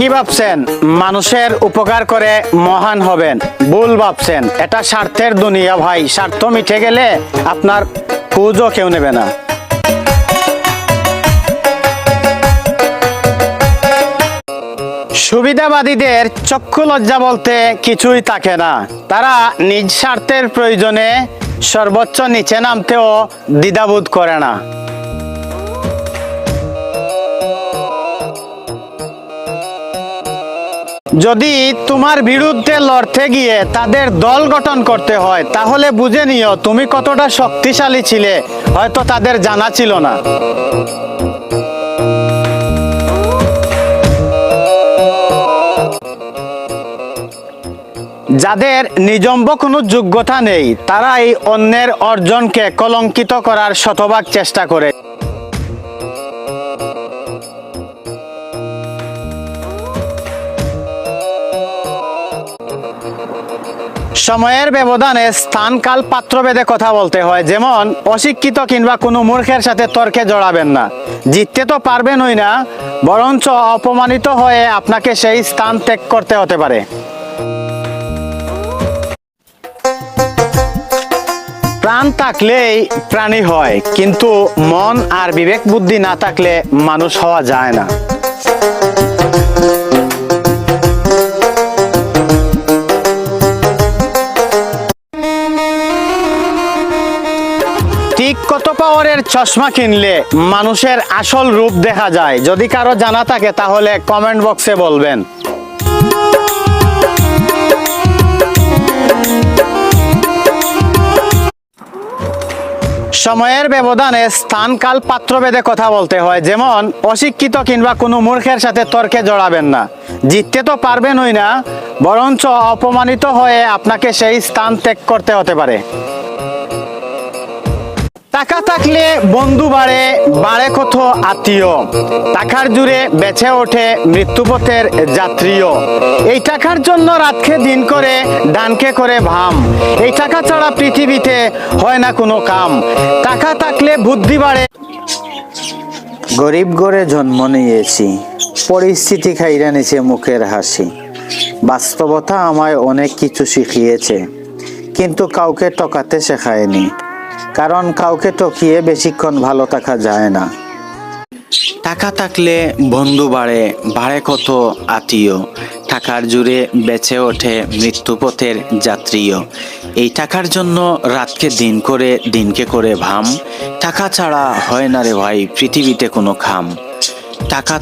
কি ভাবছেন মানুষের উপকার করে মহান হবেন? ভুল ভাবছেন। এটা স্বার্থের দুনিয়া ভাই। স্বার্থ মিটে গেলে আপনার খোঁজও কেউ নেবে না। সুবিধাবাদীদের চক্ষু লজ্জা বলতে কিছুই থাকে না। তারা নিজ স্বার্থের প্রয়োজনে সর্বোচ্চ নিচে নামতেও দ্বিধাবোধ করে না। যদি তোমার বিরুদ্ধে লড়তে গিয়ে তাদের দল গঠন করতে হয়, তাহলে বুঝে নিও তুমি কতটা শক্তিশালী ছিলে, হয়তো তাদের জানা ছিল না। যাদের নিজম্ব কোনো যোগ্যতা নেই, তারাই অন্যের অর্জনকে কলঙ্কিত করার শতভাগ চেষ্টা করে। সময়ের ব্যবধানে স্থান কাল পাত্রভেদে কথা বলতে হয়। যেমন অশিক্ষিত কিংবা কোনো মূর্খের সাথে তর্কে জড়াবেন না। জিততে তো পারবেনই না, বরঞ্চ অপমানিত হয়ে আপনাকে সেই স্থান ত্যাগ করতে হতে পারে। প্রাণ থাকলেই প্রাণী হয়, কিন্তু মন আর বিবেক বুদ্ধি না থাকলে মানুষ হওয়া যায় না। ঠিক কত পাওয়ারের চশমা কিনলে মানুষের আসল রূপ দেখা যায়? যদি কারো জানা থাকে তাহলে কমেন্ট বক্সে বলবেন। সময়ের ব্যবধানে স্থান কাল পাত্রভেদে কথা বলতে হয়। যেমন অশিক্ষিত কিংবা কোনো মূর্খের সাথে তর্কে জড়াবেন না। জিততে তো পারবেনই না, বরঞ্চ অপমানিত হয়ে আপনাকে সেই স্থান ত্যাগ করতে হতে পারে। টাকা থাকলে বন্ধু বাড়ে, বাড়ে কত আত্মীয়। টাকার জুড়ে বেঁচে ওঠে মৃত্যুপথের যাত্রীও। এই টাকার জন্য রাতকে দিন করে, ডানকে করে ভাম। এই টাকা ছাড়া পৃথিবীতে হয় না কোনো কাম। টাকা থাকলে বুদ্ধি বাড়ে। গরিব ঘরে জন্ম নিয়েছি, পরিস্থিতি খাইরা নিছে মুখের হাসি। বাস্তবতা আমায় অনেক কিছু শিখিয়েছে, কিন্তু কাউকে টকাতে শেখায়নি। কারণ কাউকে টকিয়ে বেশিক্ষণ ভালো থাকা যায় না। টাকা থাকলে বন্ধু বাড়ে, বাড়ে কত আত্মীয়। টাকার জুড়ে বেঁচে ওঠে মৃত্যুপথের যাত্রীও। এই টাকার জন্য রাতকে দিন করে, দিনকে করে ভাম। টাকা ছাড়া হয় না রে ভাই পৃথিবীতে কোনো খাম। টাকা